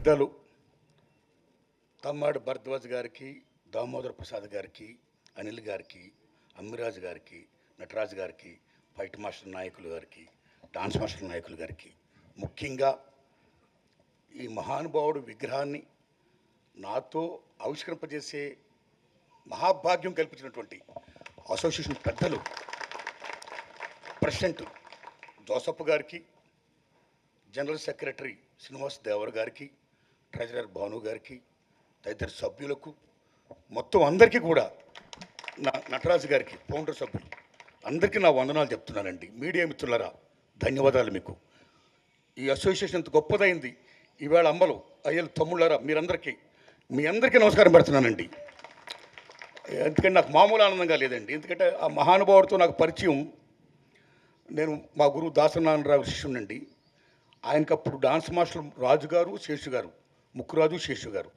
పెద్దలు తమ్మాడు భరద్వాజ్ గారికి, దామోదర్ ప్రసాద్ గారికి, అనిల్ గారికి, అమ్మిరాజు గారికి, నటరాజు గారికి, ఫైట్ మాస్టర్ నాయకులు గారికి, డాన్స్ మాస్టర్ నాయకులు గారికి, ముఖ్యంగా ఈ మహానుభావుడు విగ్రహాన్ని నాతో ఆవిష్కరింపజేసే మహాభాగ్యం కల్పించినటువంటి అసోసియేషన్ పెద్దలు ప్రెసిడెంట్ జోసఫ్ గారికి, జనరల్ సెక్రటరీ శ్రీనివాస్ దేవర్ గారికి, ట్రెజరర్ భాను గారికి, తదితర సభ్యులకు మొత్తం అందరికీ కూడా, నటరాజు గారికి, ఫౌండర్ సభ్యులు అందరికీ నా వందనాలు చెప్తున్నానండి. మీడియా మిత్రులరా ధన్యవాదాలు మీకు. ఈ అసోసియేషన్ ఎంత గొప్పదైంది. ఈవేళ అమ్మలు అయ్యలు తమ్ముళ్ళరా మీ అందరికీ నమస్కారం పెడుతున్నానండి. ఎందుకంటే నాకు మామూలు ఆనందంగా లేదండి. ఎందుకంటే ఆ మహానుభావుడితో నాకు పరిచయం, నేను మా గురువు దాసనారాయణరావు శిష్యునండి. ఆయనకప్పుడు డాన్స్ మాస్టర్ రాజుగారు, శేషు గారు, ముక్కురాజు శేషు గారు.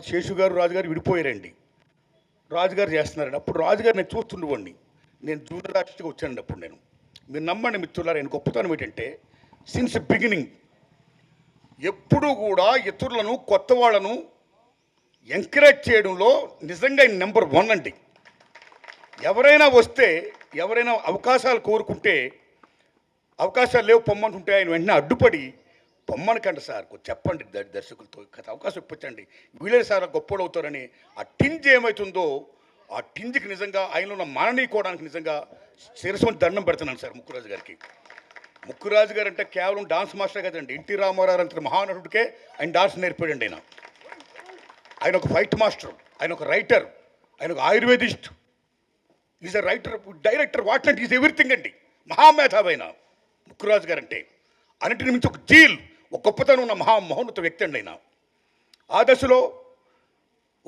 శేషు గారు రాజుగారు విడిపోయారండి. రాజుగారు చేస్తున్నారండి. అప్పుడు రాజుగారు నేను చూస్తుండేవాడిని. నేను జూనియర్ ఆర్టిస్ట్గా వచ్చానండి. అప్పుడు మీరు నమ్మండి మిత్రులారా, ఆయన గొప్పతనం ఏంటంటే సిన్స్ బిగినింగ్ ఎప్పుడూ కూడా ఇతరులను, కొత్త వాళ్ళను ఎంకరేజ్ చేయడంలో నిజంగా ఆయన నెంబర్ 1 అండి. ఎవరైనా వస్తే, ఎవరైనా అవకాశాలు కోరుకుంటే, అవకాశాలు లేవు పొమ్మంటుంటే ఆయన వెంటనే అడ్డుపడి పొమ్మనకండి సార్, చెప్పండి దర్శకులతో అవకాశం ఇప్పించండి, వీళ్ళే సార్ గొప్పోడు అవుతారని ఆ టింజ్ ఏమవుతుందో ఆ టింజ్కి నిజంగా ఆయనలో ఉన్న మాననీయకోవడానికి నిజంగా శిరస్సుని దండం పెడుతున్నాను సార్ ముక్కురాజు గారికి. ముక్కురాజు గారు అంటే కేవలం డాన్స్ మాస్టర్ కదండి, ఎన్టీ రామారావు అంత మహానటుడికే ఆయన డాన్స్ నేర్పాడండి. ఆయన ఒక ఫైట్ మాస్టర్, ఆయన ఒక రైటర్, ఆయన ఒక ayurvedist, is a writer, director, what not, is everything అండి. మహామేధావైన ముక్కురాజు గారు అంటే అన్నింటిని మించి ఒక జీల్, ఒక గొప్పతనం ఉన్న మహోన్నత వ్యక్తి అండి ఆయన. ఆ దశలో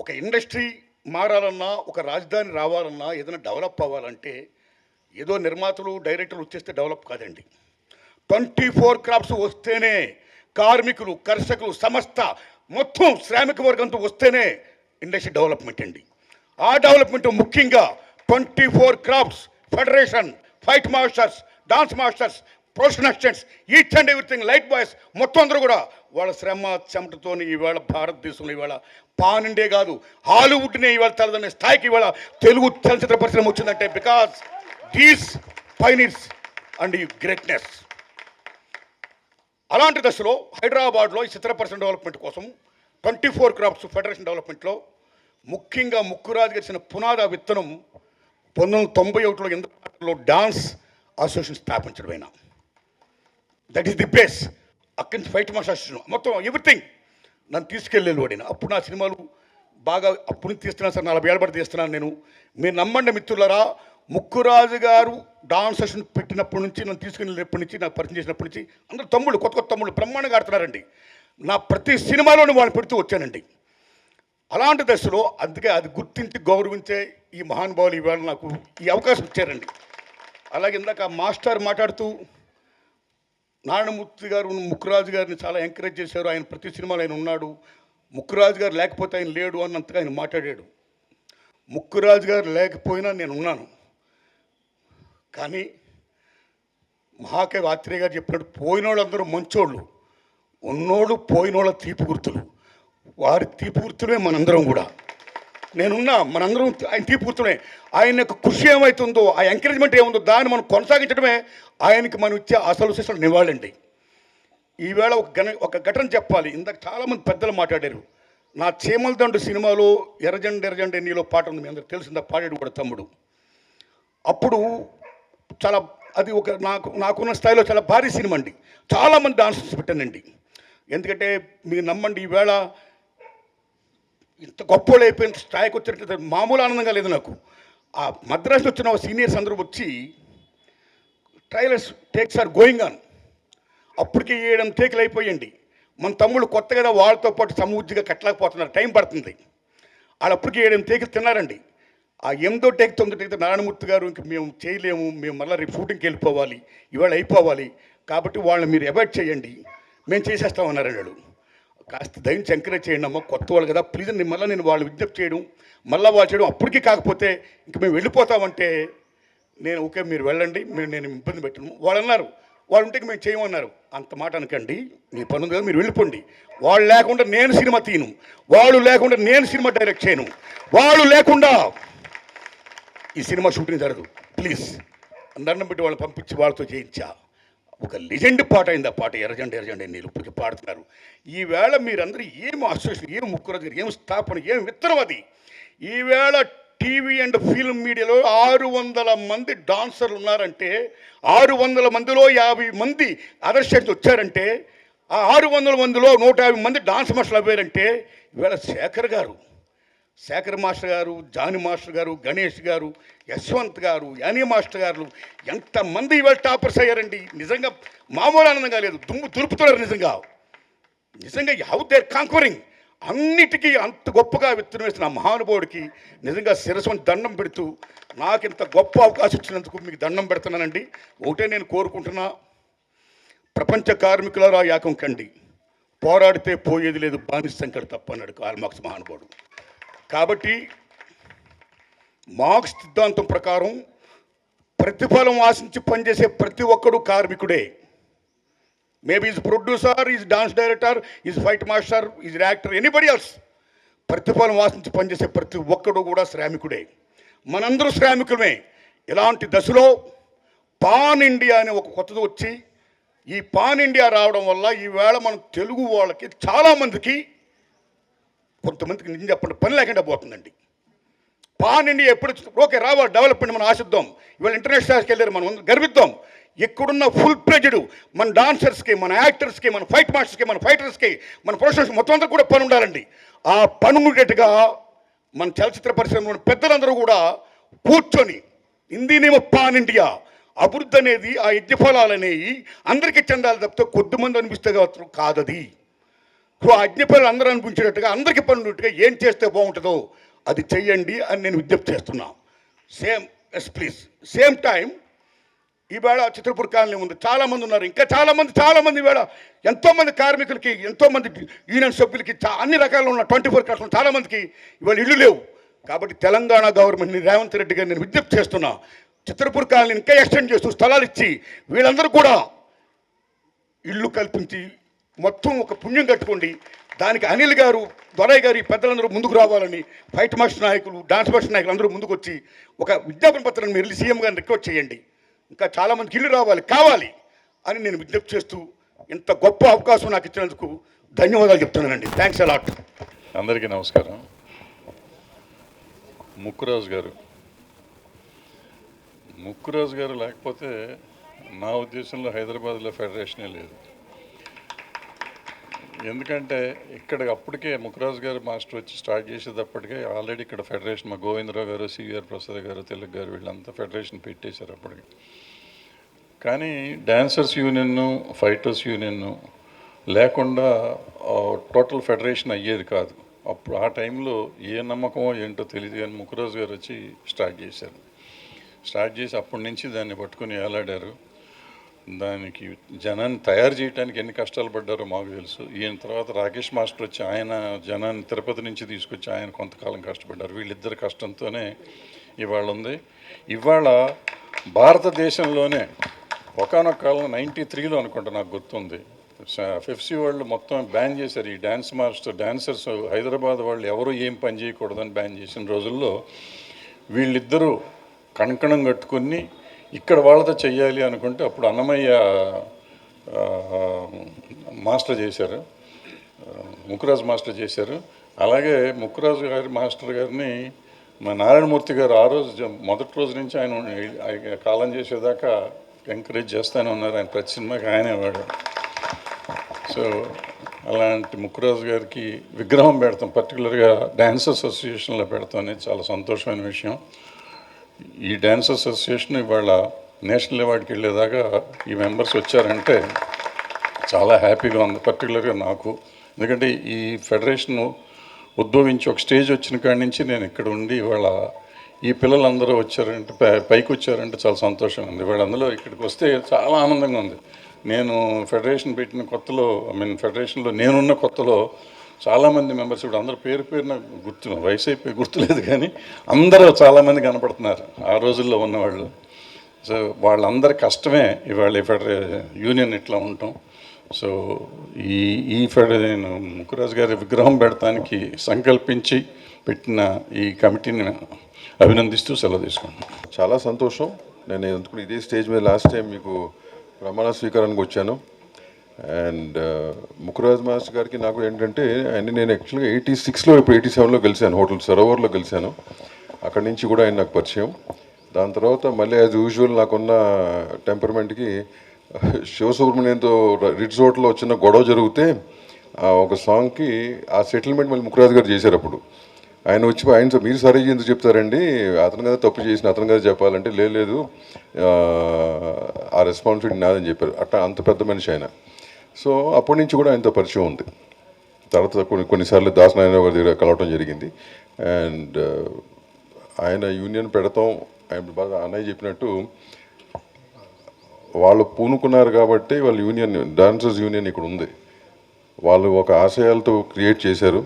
ఒక ఇండస్ట్రీ మారాలన్నా, ఒక రాజధాని రావాలన్నా, ఏదైనా డెవలప్ అవ్వాలంటే ఏదో నిర్మాతలు, డైరెక్టర్లు వచ్చేస్తే డెవలప్ కాదండి. 24 క్రాప్స్ వస్తేనే, కార్మికులు, కర్షకులు, సంస్థ మొత్తం శ్రామిక వర్గంతో వస్తేనే ఇండస్ట్రీ డెవలప్మెంట్ అండి. ఆ డెవలప్మెంట్ ముఖ్యంగా 24 crops federation, fight masters, dance masters, professional assistants, each and everything, light boys మొత్తం అందరూ కూడా వాళ్ళ శ్రమ చెమటతో ఇవాళ భారతదేశంలో ఇవాళ పాన్ ఇండియా కాదు, హాలీవుడ్నే ఇవాళ తలదనే స్థాయికి ఇవాళ తెలుగు చలచిత్ర పరిశ్రమ వచ్చిందంటే బికాస్ దీస్ పైనీర్స్ అండ్ ఈ గ్రేట్నెస్. అలాంటి దశలో హైదరాబాద్లో ఈ చిత్ర పరిశ్రమ డెవలప్మెంట్ కోసం 24 క్రాప్స్ ఫెడరేషన్ డెవలప్మెంట్లో ముఖ్యంగా ముక్కురాజు గడిచిన పునాద విత్తనం 1991లో ఇంద్రపాటలో డాన్స్ అసోసియేషన్ స్థాపించడమైనా. That is the base. అక్కడి నుంచి ఫైట్ మాస్టర్ అసోసియేషన్ మొత్తం ఎవ్రీథింగ్ నన్ను తీసుకెళ్ళేది వాడిన. అప్పుడు నా సినిమాలు బాగా అప్పుడు నుంచి తీస్తున్నాను సార్, 40 ఏళ్ళ పడి తీస్తున్నాను నేను. మీరు నమ్మండి మిత్రులరా, ముక్కురాజు గారు డాన్స్ అసోసియేషన్ పెట్టినప్పటి నుంచి, నన్ను తీసుకెళ్ళినప్పటి నుంచి, నాకు పరిచయం చేసినప్పటి నుంచి అందరూ తమ్ముళ్ళు, కొత్త కొత్త తమ్ముళ్ళు బ్రహ్మాండంగా ఆడుతున్నారండి. నా ప్రతి సినిమాలోనూ వాళ్ళు పెడుతూ వచ్చానండి. అలాంటి దశలో అందుకే అది గుర్తించి గౌరవించే ఈ మహానుభావులు ఇవాళ నాకు ఈ అవకాశం ఇచ్చారండి. అలాగే ఇందాక మాస్టర్ మాట్లాడుతూ నారాయణమూర్తి గారు ముక్కురాజు గారిని చాలా ఎంకరేజ్ చేశారు. ఆయన ప్రతి సినిమాలో ఆయన ఉన్నాడు, ముక్కురాజు గారు లేకపోతే ఆయన లేడు అన్నంతగా ఆయన మాట్లాడాడు. ముక్కురాజు గారు లేకపోయినా నేను ఉన్నాను. కానీ మహాకవి ఆత్రేయ గారు చెప్పినట్టు పోయిన వాళ్ళందరూ మంచోళ్ళు, ఉన్నోళ్ళు పోయినోళ్ళ తీపి గుర్తులు. వారి తీపి గుర్తులే మనందరం కూడా. నేనున్నా, మనందరం ఆయన తీపి గుర్తులే. ఆయన యొక్క కృషి ఏమవుతుందో, ఆ ఎంకరేజ్మెంట్ ఏముందో దాన్ని మనం కొనసాగించడమే ఆయనకి మనం ఇచ్చే అసలు శిశులు నివాళండి. ఈవేళ ఒక ఘటన చెప్పాలి. ఇందాక చాలామంది పెద్దలు మాట్లాడారు. నా చీమల దండు సినిమాలో ఎర్రజెండ ఎర్రజెండ ఎన్నిలో పాట ఉంది, మీ అందరికి తెలిసిందా, పాడాడు కూడా తమ్ముడు. అప్పుడు చాలా అది ఒక నాకున్న స్థాయిలో చాలా భారీ సినిమా అండి. చాలామంది డాన్సర్స్ పెట్టానండి. ఎందుకంటే మీరు నమ్మండి, ఈవేళ ఇంత గొప్పలు అయిపోయిన స్థాయికి వచ్చినట్లయితే మామూలు ఆనందంగా లేదు నాకు. ఆ మద్రాసు వచ్చిన సీనియర్స్ అందరూ వచ్చి trailers takes are going on, అప్పటికి 7 టేకులు అయిపోయండి. మన తమ్ముళ్ళు కొత్త కదా, వాళ్ళతో పాటు సమూర్తిగా కట్టలేకపోతున్నారు, టైం పడుతుంది. వాళ్ళు అప్పటికి 7 టేకులు తిన్నారండి. ఆ 8వ టేక్ 9వ టేక్ నారాయణమూర్తి గారు ఇంక మేము చేయలేము, మేము మళ్ళీ రేపు షూటింగ్కి వెళ్ళిపోవాలి, ఇవాళ అయిపోవాలి, కాబట్టి వాళ్ళని మీరు అవాయిడ్ చేయండి, మేము చేసేస్తామన్నారన్నాడు. కాస్త దయించి ఎంకరేజ్ చేయండి అమ్మ, కొత్త వాళ్ళు కదా ప్లీజ్. నేను వాళ్ళు విజ్ఞప్తి చేయడం, మళ్ళీ వాళ్ళు చేయడం, అప్పటికీ కాకపోతే ఇంక మేము వెళ్ళిపోతామంటే నేను ఓకే మీరు వెళ్ళండి, నేను ఇబ్బంది పెట్టను. వాళ్ళు అన్నారు వాళ్ళు ఉంటే మేము చేయమన్నారు. అంత మాట అనకండి, మీ పని ఉంది కదా, మీరు వెళ్ళిపోండి. వాళ్ళు లేకుండా నేను సినిమా తీయను, వాళ్ళు లేకుండా నేను సినిమా డైరెక్ట్ చేయను, వాళ్ళు లేకుండా ఈ సినిమా షూటింగ్ జరగదు. ప్లీజ్ దండం పెట్టి వాళ్ళని పంపించి వాళ్ళతో చేయించా. ఒక లెజెండ్ పాట అయింది ఆ పాట, ఎర్రజెండ ఎర్రజెండ నేను ఇప్పటికి పాడుతున్నారు. ఈవేళ మీరందరూ ఏం అసోసియేషన్, ఏం ముక్కురాజు, ఏం స్థాపన, ఏం విత్తనం అది. ఈవేళ టీవీ అండ్ ఫిల్మ్ మీడియాలో 600 మంది డాన్సర్లు ఉన్నారంటే, 600 మందిలో 50 మంది అదర్ స్టేట్స్ వచ్చారంటే, ఆ 600 మందిలో 150 మంది డాన్స్ మాస్టర్లు అవ్వారంటే, ఈవేళ శేఖర్ మాస్టర్ గారు, జాని మాస్టర్ గారు, గణేష్ గారు, యశ్వంత్ గారు, యానీ మాస్టర్ గారు, ఎంతమంది ఇవాళ టాపర్స్ అయ్యారండి. నిజంగా మామూలు ఆనందంగా లేదు, దుమ్ము దులుపుతున్నారు నిజంగా హౌ దేర్ కాంకరింగ్. అన్నిటికీ అంత గొప్పగా విత్తనం వేసిన ఆ మహానుభావుడికి నిజంగా శిరస్సుని దండం పెడుతూ, నాకు ఇంత గొప్ప అవకాశం ఇచ్చినందుకు మీకు దండం పెడుతున్నానండి. ఒకటే నేను కోరుకుంటున్నా, ప్రపంచ కార్మికులారా యాకం కండి, పోరాడితే పోయేది లేదు, బానిస సంఖ్యలు తప్ప అన్నాడు కార్ల్ మార్క్స్ మహానుభావుడు. కాబట్టి మార్క్స్ సిద్ధాంతం ప్రకారం ప్రతిఫలం ఆశించి పనిచేసే ప్రతి ఒక్కడు కార్మికుడే. Maybe is producer, is dance director, is fight master, is actor, anybody else. ప్రతిఫలం ఆశించి పనిచేసే ప్రతి ఒక్కడు కూడా శ్రామికుడే. మనందరూ శ్రామికులమే. ఇలాంటి దశలో పాన్ ఇండియా అనే ఒక కొత్తది వచ్చి, ఈ పాన్ ఇండియా రావడం వల్ల ఈవేళ మన తెలుగు వాళ్ళకి చాలామందికి, కొంతమందికి నిజం చెప్పండి, పని లేకుండా పోతుందండి. పాన్ ఇండియా ఎప్పుడు ఓకే రావాలి, డెవలప్మెంట్ మనం ఆశిద్దాం. ఇవాళ ఇంటర్నేషనల్కి వెళ్ళారు, మనం గర్విద్దాం. ఇక్కడున్న ఫుల్ ప్లేజ్డ్ మన డాన్సర్స్కి, మన యాక్టర్స్కి, మన ఫైట్ మాస్టర్స్కి, మన ఫైటర్స్కి, మన ప్రొఫెషనల్స్ మొత్తం అందరూ కూడా పని ఉండాలండి. ఆ పని ఉండేట్టుగా మన చలచిత్ర పరిశ్రమలోని పెద్దలందరూ కూడా కూర్చొని, హిందీనేమో పాన్ ఇండియా, అభివృద్ధి అనేది, ఆ యజ్ఞ ఫలాలు అనేవి అందరికీ చెందాలి తప్పితే కొద్దిమంది అనిపిస్తే కాదది. సో ఆ యజ్ఞఫలాలు అందరూ అనిపించేటట్టుగా, అందరికీ పని ఉన్నట్టుగా ఏం చేస్తే బాగుంటుందో అది చెయ్యండి అని నేను విజ్ఞప్తి చేస్తున్నా. ప్లీజ్ సేమ్ టైం ఈవేళ చిత్రపూర్ కాలనీ ఉంది, చాలామంది ఉన్నారు, ఇంకా చాలామంది ఈవేళ ఎంతోమంది కార్మికులకి, ఎంతోమంది యూనియన్ సభ్యులకి, అన్ని రకాల ఉన్న 24 క్లాసులు చాలామందికి ఇవాళ ఇళ్ళు లేవు. కాబట్టి తెలంగాణ గవర్నమెంట్ని, రేవంత్ రెడ్డి గారిని నేను విజ్ఞప్తి చేస్తున్నా, చిత్రపూర్ కాలనీ ఇంకా ఎక్స్టెండ్ చేస్తూ స్థలాలు ఇచ్చి వీళ్ళందరూ కూడా ఇళ్ళు కల్పించి మొత్తం ఒక పుణ్యం కట్టుకోండి. దానికి అనిల్ గారు, దొరయ్య గారు, ఈ పెద్దలందరూ ముందుకు రావాలని, ఫైట్ మాస్టర్ నాయకులు, డాన్స్ మాస్టర్ నాయకులు అందరూ ముందుకు వచ్చి ఒక విజ్ఞాపన పత్రాన్ని మీరు సీఎం గారిని రిక్వెస్ట్ చేయండి. ఇంకా చాలామందికి ఇల్లు కావాలి అని నేను విజ్ఞప్తి చేస్తూ, ఇంత గొప్ప అవకాశం నాకు ఇచ్చినందుకు ధన్యవాదాలు చెప్తున్నానండి. Thanks a lot. అందరికీ నమస్కారం. ముక్కురాజు గారు లేకపోతే నా ఉద్దేశంలో హైదరాబాద్లో ఫెడరేషనే లేదు. ఎందుకంటే ఇక్కడ అప్పటికే ముక్కురాజు గారు మాస్టర్ వచ్చి స్టార్ట్ చేసేటప్పటికే ఆల్రెడీ ఇక్కడ ఫెడరేషన్, మా గోవిందరావు గారు, సివిఆర్ ప్రసాద్ గారు, తిలక్ గారు వీళ్ళంతా ఫెడరేషన్ పెట్టేశారు అప్పటికి. కానీ డాన్సర్స్ యూనియన్, ఫైటర్స్ యూనియన్ లేకుండా టోటల్ ఫెడరేషన్ అయ్యేది కాదు. అప్పుడు ఆ టైంలో ఏ నమ్మకమో ఏంటో తెలియదు, కానీ ముక్కురాజు గారు వచ్చి స్టార్ట్ చేసి అప్పటి నుంచి దాన్ని పట్టుకుని ఏలాడారు. దానికి జనాన్ని తయారు చేయడానికి ఎన్ని కష్టాలు పడ్డారో మాకు తెలుసు. ఈయన తర్వాత రాకేష్ మాస్టర్ వచ్చి ఆయన జనాన్ని తిరుపతి నుంచి తీసుకొచ్చి ఆయన కొంతకాలం కష్టపడ్డారు. వీళ్ళిద్దరి కష్టంతోనే ఇవాళ ఉంది. ఇవాళ భారతదేశంలోనే ఒకానొక కాలం 93లో అనుకుంటా, నాకు గుర్తుంది, ఫెఫ్సీ వాళ్ళు మొత్తం బ్యాన్ చేశారు ఈ డాన్సర్స్ హైదరాబాద్ వాళ్ళు ఎవరు ఏం పని చేయకూడదని బ్యాన్ చేసిన రోజుల్లో వీళ్ళిద్దరూ కంకణం కట్టుకుని ఇక్కడ వాళ్ళతో చెయ్యాలి అనుకుంటే అప్పుడు అన్నమయ్య మాస్టర్ చేశారు, ముక్కురాజు మాస్టర్ చేశారు. అలాగే ముక్కురాజు గారి మాస్టర్ గారిని మా నారాయణమూర్తి గారు ఆ రోజు మొదటి రోజు నుంచి ఆయన కాలం చేసేదాకా ఎంకరేజ్ చేస్తూనే ఉన్నారు. ఆయన ప్రతి సినిమాకి ఆయనే వాడు. సో అలాంటి ముక్కురాజు గారికి విగ్రహం పెడతాం, పర్టికులర్గా డ్యాన్స్ అసోసియేషన్లో పెడతాం అనేది చాలా సంతోషమైన విషయం. ఈ డ్యాన్స్ అసోసియేషన్ ఇవాళ నేషనల్ అవార్డుకి వెళ్ళేదాకా ఈ మెంబర్స్ వచ్చారంటే చాలా హ్యాపీగా ఉంది, పర్టికులర్గా నాకు. ఎందుకంటే ఈ ఫెడరేషన్ ఉద్భవించి ఒక స్టేజ్ వచ్చిన కాడి నుంచి నేను ఇక్కడ ఉండి ఇవాళ ఈ పిల్లలందరూ వచ్చారంటే, పైకి వచ్చారంటే చాలా సంతోషంగా ఉంది. ఇవాళ అందులో ఇక్కడికి వస్తే చాలా ఆనందంగా ఉంది. నేను ఫెడరేషన్ పెట్టిన కొత్తలో, ఫెడరేషన్లో నేనున్న కొత్తలో చాలామంది మెంబర్స్ ఇప్పుడు అందరూ పేరున వయసు అయిపోయి గుర్తులేదు, కానీ అందరూ చాలామంది కనపడుతున్నారు ఆ రోజుల్లో ఉన్నవాళ్ళు. సో వాళ్ళందరి కష్టమే ఇవాళ యూనియన్ ఇట్లా ఉంటాం. సో ఈ ఈ నేను ముక్కురాజు గారి విగ్రహం పెడతానికి సంకల్పించి పెట్టిన ఈ కమిటీని అభినందిస్తూ సెలవు తీసుకుంటాను. చాలా సంతోషం. నేను ఎందుకు ఇదే స్టేజ్ మీద లాస్ట్ టైం మీకు ప్రమాణ స్వీకారానికి వచ్చాను. అండ్ ముక్కురాజ్ మాస్టర్ గారికి నాకు ఏంటంటే ఆయన నేను యాక్చువల్గా 86లో ఇప్పుడు 87లో కలిశాను, హోటల్ సరోవర్లో కలిశాను. అక్కడి నుంచి కూడా ఆయన నాకు పరిచయం. దాని తర్వాత మళ్ళీ యాజ్ యూజువల్ నాకున్న టెంపర్మెంట్కి శివసుబ్రహ్మణ్యంతో రిట్స్ హోటల్లో వచ్చిన గొడవ జరిగితే ఒక సాంగ్కి ఆ సెటిల్మెంట్ మళ్ళీ ముక్కురాజ్ గారు చేశారు. అప్పుడు ఆయన వచ్చి ఆయన మీరు సరే ఎందుకు చెప్తారండి, అతను కదా తప్పు చేసిన అతను కదా చెప్పాలంటే లేదు ఆ రెస్పాన్సిబిలిటీ నాదని చెప్పారు. అట్లా అంత పెద్ద మనిషి ఆయన. సో అప్పటి నుంచి కూడా ఆయనతో పరిచయం ఉంది. తర్వాత కొన్నిసార్లు దాసనారాయణ గారి దగ్గర కలవటం జరిగింది. అండ్ ఆయన యూనియన్ పెడతాం, ఆయన బాగా అన్నయ్య చెప్పినట్టు వాళ్ళు పూనుకున్నారు కాబట్టి వాళ్ళ యూనియన్ డాన్సర్స్ యూనియన్ ఇక్కడ ఉంది. వాళ్ళు ఒక ఆశయాలతో క్రియేట్ చేశారు.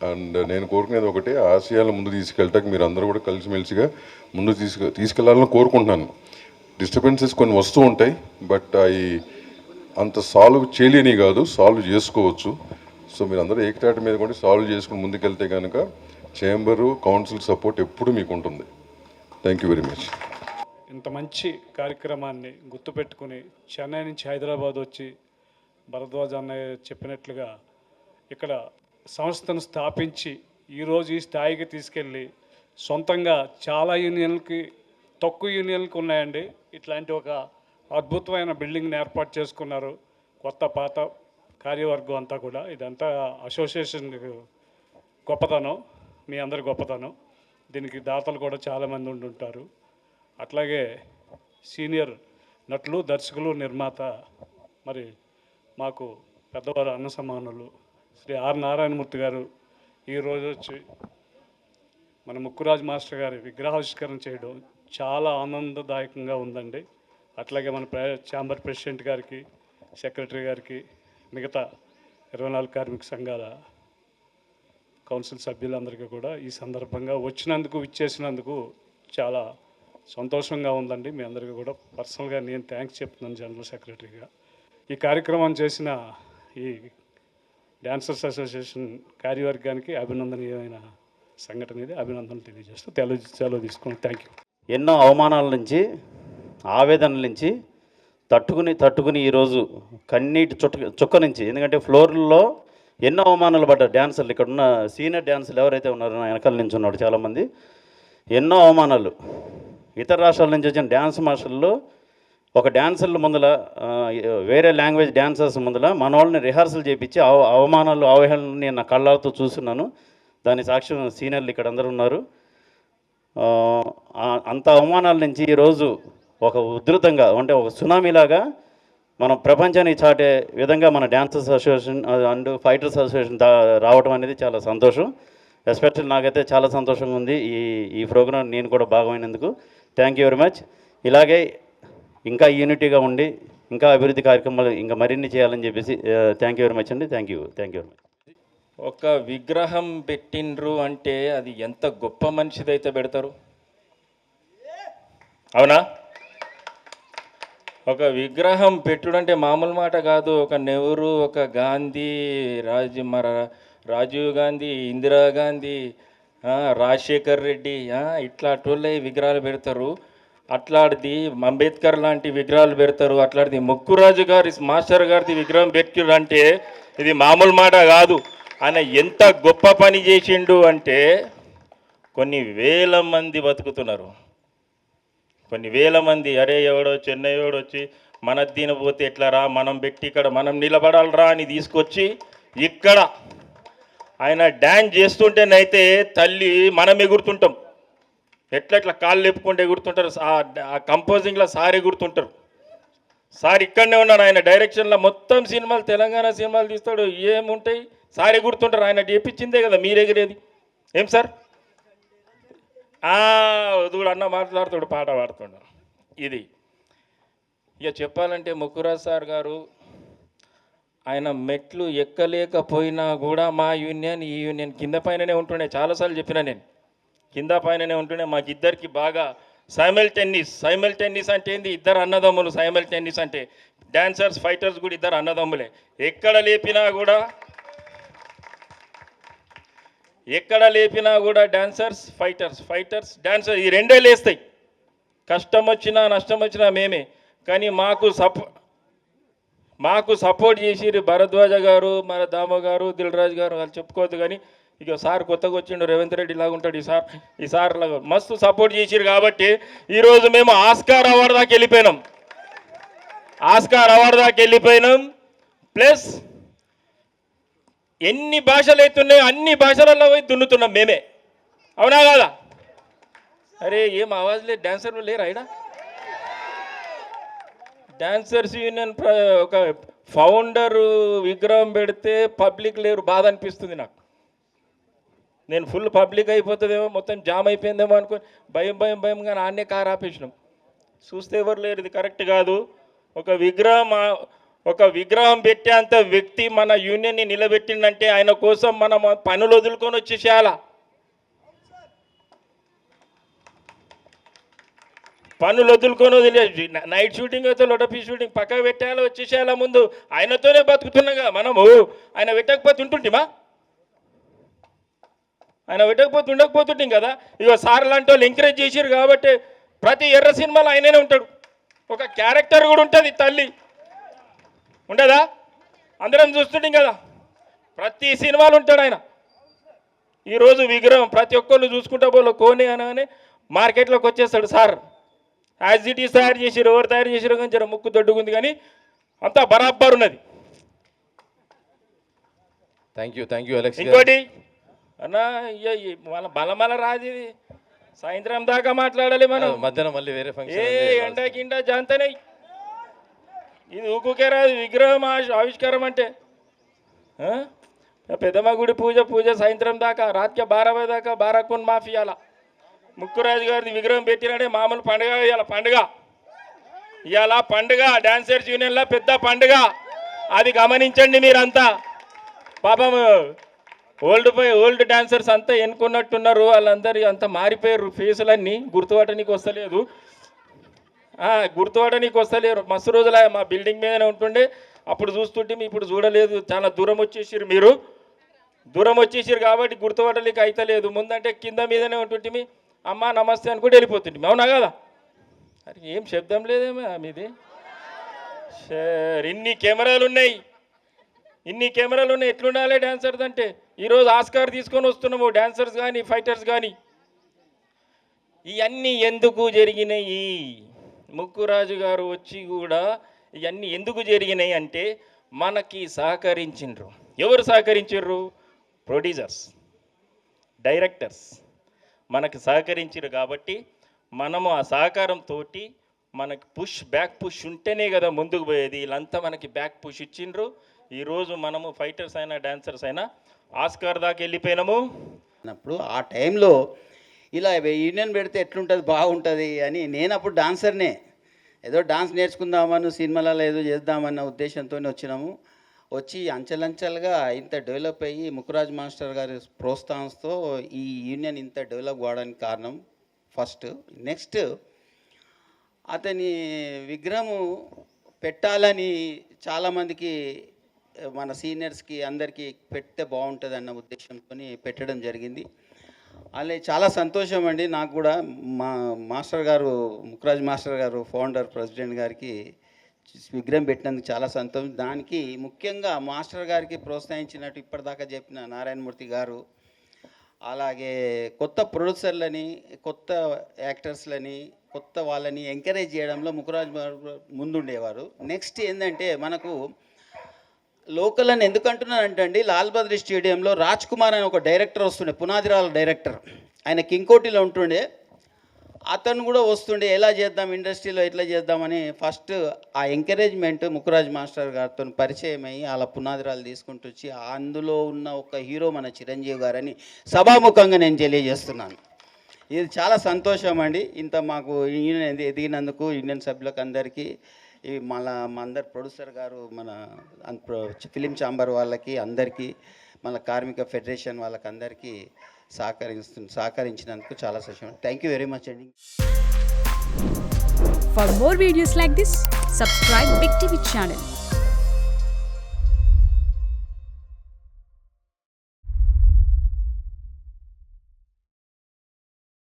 అండ్ నేను కోరుకునేది ఒకటే, ఆశయాలను ముందు తీసుకెళ్ళటానికి మీరు అందరూ కూడా కలిసిమెలిసిగా ముందు తీసుకెళ్లాలని కోరుకుంటున్నాను. డిస్టర్బెన్సెస్ కొన్ని వస్తూ ఉంటాయి, బట్ అవి అంత సాల్వ్ చేయలేని కాదు, సాల్వ్ చేసుకోవచ్చు. సో మీరు అందరూ ఏకతాటి మీద కూడా సాల్వ్ చేసుకుని ముందుకెళ్తే కనుక చేంబరు కౌన్సిల్ సపోర్ట్ ఎప్పుడు మీకు ఉంటుంది. Thank you very much. ఇంత మంచి కార్యక్రమాన్ని గుర్తుపెట్టుకుని చెన్నై నుంచి హైదరాబాద్ వచ్చి భరద్వాజ్ అన్నయ్య చెప్పినట్లుగా ఇక్కడ సంస్థను స్థాపించి ఈరోజు ఈ స్థాయికి తీసుకెళ్ళి సొంతంగా చాలా యూనియన్లకి తక్కువ యూనియన్లకు ఉన్నాయండి. ఇట్లాంటి ఒక అద్భుతమైన బిల్డింగ్ని ఏర్పాటు చేసుకున్నారు. కొత్త పాత కార్యవర్గం అంతా కూడా ఇదంతా అసోసియేషన్ గొప్పతనం, మీ అందరి గొప్పతనం. దీనికి దాతలు కూడా చాలామంది ఉండుంటారు. అట్లాగే సీనియర్ నటులు, దర్శకులు, నిర్మాత మరి మాకు పెద్దవారు అన్న సమానులు శ్రీ ఆర్ నారాయణమూర్తి గారు ఈరోజు వచ్చి మన ముక్కురాజ్ మాస్టర్ గారి విగ్రహావిష్కరణ చేయడం చాలా ఆనందదాయకంగా ఉందండి. అట్లాగే మన ఛాంబర్ ప్రెసిడెంట్ గారికి, సెక్రటరీ గారికి, మిగతా 24 కార్మిక సంఘాల కౌన్సిల్ సభ్యులందరికీ కూడా ఈ సందర్భంగా వచ్చినందుకు, ఇచ్చేసినందుకు చాలా సంతోషంగా ఉందండి. మీ అందరికీ కూడా పర్సనల్గా నేను థ్యాంక్స్ చెప్తున్నాను జనరల్ సెక్రటరీగా. ఈ కార్యక్రమం చేసిన ఈ డాన్సర్స్ అసోసియేషన్ కార్యవర్గానికి అభినందనీయమైన సంఘటన ఇది. అభినందనలు తెలియజేస్తూ సెలవు తీసుకున్నాను. Thank you. ఎన్నో అవమానాల నుంచి, ఆవేదనల నుంచి తట్టుకుని ఈరోజు కన్నీటి చుక్క నుంచి, ఎందుకంటే ఫ్లోర్లో ఎన్నో అవమానాలు పడ్డారు డ్యాన్సర్లు. ఇక్కడ ఉన్న సీనియర్ డ్యాన్సర్లు ఎవరైతే ఉన్నారో నా వెనకాల నుంచి ఉన్నాడు చాలామంది, ఎన్నో అవమానాలు. ఇతర రాష్ట్రాల నుంచి వచ్చిన డ్యాన్స్ మాస్టర్లు ఒక డ్యాన్సర్ల ముందల, వేరే లాంగ్వేజ్ డ్యాన్సర్స్ ముందల మన వాళ్ళని రిహార్సల్ చేయించి అవమానాలు, అవహేళనలు నేను నా కళ్ళతో చూస్తున్నాను. దాని సాక్ష్యం సీనియర్లు ఇక్కడ అందరూ ఉన్నారు. అంత అవమానాల నుంచి ఈరోజు ఒక ఉధృతంగా, అంటే ఒక సునామీలాగా మనం ప్రపంచానికి చాటే విధంగా మన dancers association and fighters association రావడం అనేది చాలా సంతోషం. ఎస్పెషల్లీ నాకైతే చాలా సంతోషంగా ఉంది ఈ ప్రోగ్రాం నేను కూడా భాగమైనందుకు. Thank you very much. ఇలాగే ఇంకా యూనిటీగా ఉండి ఇంకా అభివృద్ధి కార్యక్రమాలు ఇంకా మరిన్ని చేయాలని చెప్పేసి థ్యాంక్ యూ వెరీ మచ్ అండి. Thank you very much. ఒక విగ్రహం పెట్టిండ్రు అంటే అది ఎంత గొప్ప మనిషిదైతే పెడతారు, అవునా? ఒక విగ్రహం పెట్టుడంటే మామూలు మాట కాదు. ఒక నెహ్రూ, ఒక గాంధీ, రాజీవ్ గాంధీ, ఇందిరాగాంధీ, రాజశేఖర్ రెడ్డి, ఇట్లా అటోళ్ళే విగ్రహాలు పెడతారు. అట్లాంటిది అంబేద్కర్ లాంటి విగ్రహాలు పెడతారు. అట్లాంటిది ముక్కురాజు గారి మాస్టర్ గారిది విగ్రహం పెట్టారు అంటే ఇది మామూలు మాట కాదు. ఆయన ఎంత గొప్ప పని చేసిండు అంటే కొన్ని వేల మంది బతుకుతున్నారు. కొన్ని వేల మంది, అరే ఎవడో చెన్నై ఎవడో వచ్చి మన తినపోతే ఎట్లా రా, మనం పెట్టి ఇక్కడ మనం నిలబడాలరా అని తీసుకొచ్చి ఇక్కడ ఆయన డ్యాన్స్ చేస్తుంటేనైతే తల్లి మనం ఎగురుతుంటాం. ఎట్లా కాళ్ళు లేపుకుంటే ఎగురుతుంటారు. ఆ కంపోజింగ్లో సార్ ఎగురుతుంటారు. సార్ ఇక్కడనే ఉన్నారు. ఆయన డైరెక్షన్లో మొత్తం సినిమాలు, తెలంగాణ సినిమాలు తీస్తాడు. ఏముంటాయి, సార్ ఎగురుతుంటారు. ఆయన చేపించిందే కదా మీరు ఎగిరేది. ఏం సార్ వదుడు అన్న మాట్లాడుతాడు, పాట పాడుతున్నాడు. ఇది ఇక చెప్పాలంటే ముక్కురాజ్ సార్ గారు ఆయన మెట్లు ఎక్కలేకపోయినా కూడా మా యూనియన్, ఈ యూనియన్ కింద పైననే ఉంటుండే. చాలాసార్లు చెప్పిన నేను, కింద పైననే ఉంటుండే. మాకిద్దరికి బాగా సైమల్టెన్నిస్ అంటే ఏంది? ఇద్దరు అన్నదమ్ములు. సైమల్టెన్నిస్ అంటే డాన్సర్స్ ఫైటర్స్ కూడా ఇద్దరు అన్నదమ్ములే. ఎక్కడ లేపినా కూడా డాన్సర్స్ ఫైటర్స్ డాన్సర్, ఈ రెండే లేస్తాయి. కష్టం వచ్చినా నష్టం వచ్చినా మేమే. కానీ మాకు సపోర్ట్ చేసిరు భరద్వాజ గారు, మన దామో గారు, దిల్ రాజు గారు, వాళ్ళు చెప్పుకోవద్దు. కానీ ఇక సార్ కొత్తగా వచ్చిండు, రేవంత్ రెడ్డి లాగా ఉంటాడు ఈ సార్ లాగా మస్తు సపోర్ట్ చేసిరు. కాబట్టి ఈరోజు మేము ఆస్కార్ అవార్డు దాకా వెళ్ళిపోయినాం. ప్లస్ ఎన్ని భాషలు అవుతున్నాయో అన్ని భాషలలో పోయి దున్నుతున్నాం మేమే. అవునా కాదా? అరే ఏం ఆవాజ్ లేదు, డాన్సర్లు లేరా ఇక్కడ? డాన్సర్స్ యూనియన్ ఒక ఫౌండర్ విగ్రహం పెడితే పబ్లిక్ లేరు, బాధ అనిపిస్తుంది నాకు. నేను ఫుల్ పబ్లిక్ అయిపోతుందేమో, మొత్తం జామ్ అయిపోయిందేమో అనుకో భయంగా ఆన్నే కారు ఆపేసినాం. చూస్తే ఎవరు లేరు, ఇది కరెక్ట్ కాదు. ఒక విగ్రహం పెట్టేంత వ్యక్తి మన యూనియన్ని నిలబెట్టిందంటే ఆయన కోసం మనం పనులు వదులుకొని వచ్చేసేయాల. పనులు వదిలేసి నైట్ షూటింగ్ అయితే లొటపీ షూటింగ్ పక్కకు పెట్టేయాలి, వచ్చేసేయాల. ముందు ఆయనతోనే బతుకుతున్నాగా మనము. ఆయన పెట్టకపోతే ఉంటుంటిమా? ఆయన ఉండకపోతుంటాం కదా. ఇక సార్ లాంటి వాళ్ళు ఎంకరేజ్ చేసారు కాబట్టి ప్రతి ఎర్ర సినిమాలో ఆయననే ఉంటాడు. ఒక క్యారెక్టర్ కూడా ఉంటుంది, తల్లి ఉండదా? అందరం చూస్తుంటాం కదా, ప్రతి సినిమాలు ఉంటాడు ఆయన. ఈరోజు విగ్రహం ప్రతి ఒక్కళ్ళు చూసుకుంటా పోలో కోనే అనగానే మార్కెట్లోకి వచ్చేస్తాడు సార్. యాజ్ ఇట్ ఈస్ తయారు చేసిరు, ఎవరు తయారు చేసిరో కానీ జర ముక్కు దొడ్డుకుంది, కానీ అంతా బరాబర్ ఉన్నది. Thank you Alex. ఇంకోటి అన్నా, వాళ్ళ బలమల రాదు, ఇది సాయంత్రం దాకా మాట్లాడాలి మనం. మధ్యాహ్నం మళ్ళీ వేరే ఫంక్షన్. ఎండా కింద జాంతనే, ఇది ఊకుకే రాదు విగ్రహం ఆవిష్కారం అంటే. పెద్దమ్మ గుడి పూజ సాయంత్రం దాకా, రాత్రి 12 బजे దాకా బారాకొన్ మాఫియాల ముక్కురాజు గారిది విగ్రహం పెట్టినాడే మామూలు పండుగ. ఇవాళ పండుగ డాన్సర్స్ యూనియన్లో పెద్ద పండుగ, అది గమనించండి మీరంతా. పాపం ఓల్డ్ డాన్సర్స్ అంతా ఎన్నుకున్నట్టున్నారు, వాళ్ళందరూ అంతా మారిపోయారు, ఫేసులన్నీ గుర్తుపట్టడానికి వస్తలేరు. మస్తు రోజులు మా బిల్డింగ్ మీదనే ఉంటుండే, అప్పుడు చూస్తుంటే ఇప్పుడు చూడలేదు. చాలా దూరం వచ్చేసారు కాబట్టి గుర్తుపట్టలేక అయితలేదు. ముందంటే కింద మీదనే ఉంటుంటే అమ్మ నమస్తే అనుకుంటే వెళ్ళిపోతుంటే. అవునా కదా? అరే ఏం శబ్దం లేదేమో మీది. ఇన్ని కెమెరాలు ఉన్నాయి, ఎట్లుండాలి డాన్సర్స్ అంటే? ఈరోజు ఆస్కార్ తీసుకొని వస్తున్నాము, డాన్సర్స్ కానీ ఫైటర్స్ కానీ. ఇవన్నీ ఎందుకు జరిగినాయి? ముక్కురాజు గారు వచ్చి కూడా ఇవన్నీ ఎందుకు జరిగినాయి అంటే మనకి సహకరించిండ్రు. ఎవరు సహకరించారు? ప్రొడ్యూసర్స్, డైరెక్టర్స్ మనకి సహకరించారు. కాబట్టి మనము ఆ సహకారంతో మనకి బ్యాక్ పుష్ ఉంటేనే కదా ముందుకు పోయేది. వీళ్ళంతా మనకి బ్యాక్ పుష్ ఇచ్చిండ్రు. ఈరోజు మనము ఫైటర్స్ అయినా డాన్సర్స్ అయినా ఆస్కార్ దాకా వెళ్ళిపోయినాము. అప్పుడు ఆ టైంలో ఇలా యూనియన్ పెడితే ఎట్లుంటుంది, బాగుంటుంది అని నేను అప్పుడు డాన్సర్నే, ఏదో డాన్స్ నేర్చుకుందామని సినిమాలలో ఏదో చేద్దామన్న ఉద్దేశంతో వచ్చినాము. వచ్చి అంచెలంచెలుగా ఇంత డెవలప్ అయ్యి ముక్కురాజ్ మాస్టర్ గారి ప్రోత్సాహంతో ఈ యూనియన్ ఇంత డెవలప్ కావడానికి కారణం ఫస్ట్. నెక్స్ట్ అతని విగ్రహం పెట్టాలని చాలామందికి, మన సీనియర్స్కి అందరికీ పెడితే బాగుంటుంది అన్న ఉద్దేశంతో పెట్టడం జరిగింది. అలా చాలా సంతోషం అండి నాకు కూడా. మా మాస్టర్ గారు, ముక్కురాజ్ మాస్టర్ గారు ఫౌండర్ ప్రెసిడెంట్ గారికి విగ్రహం పెట్టినందుకు చాలా సంతోషం. దానికి ముఖ్యంగా మాస్టర్ గారికి ప్రోత్సహించినట్టు ఇప్పటిదాకా చెప్పిన నారాయణమూర్తి గారు, అలాగే కొత్త ప్రొడ్యూసర్లని, కొత్త యాక్టర్స్లని, కొత్త వాళ్ళని ఎంకరేజ్ చేయడంలో ముక్కురాజ్ ముందుండేవారు. నెక్స్ట్ ఏంటంటే మనకు లోకల్ అని ఎందుకు అంటున్నానంటే అండి, లాల్ బహదూర్ స్టేడియంలో రాజ్ కుమార్ అని ఒక డైరెక్టర్ వస్తుండే, పునాదిరాల డైరెక్టర్. ఆయన కింగ్కోటిలో ఉంటుండే. అతను కూడా వస్తుండే, ఎలా చేద్దాం ఇండస్ట్రీలో, ఎట్లా చేద్దామని. ఫస్ట్ ఆ ఎంకరేజ్మెంట్ ముక్కురాజ్ మాస్టర్ గారితో పరిచయం అయ్యి అలా పునాదిరాలు తీసుకుంటూ వచ్చి అందులో ఉన్న ఒక హీరో మన చిరంజీవి గారని సభాముఖంగా నేను తెలియజేస్తున్నాను. ఇది చాలా సంతోషం అండి. ఇంత మాకు యూనియన్ ఎదిగినందుకు యూనియన్ సభ్యులకు అందరికీ, మా అందరు ప్రొడ్యూసర్ గారు, మన ఫిలిం ఛాంబర్ వాళ్ళకి అందరికీ, మన కార్మిక ఫెడరేషన్ వాళ్ళకి అందరికీ సహకరించినందుకు చాలా సంతోషం. థ్యాంక్ యూ వెరీ మచ్ అండి. For more videos like this, subscribe Big TV channel.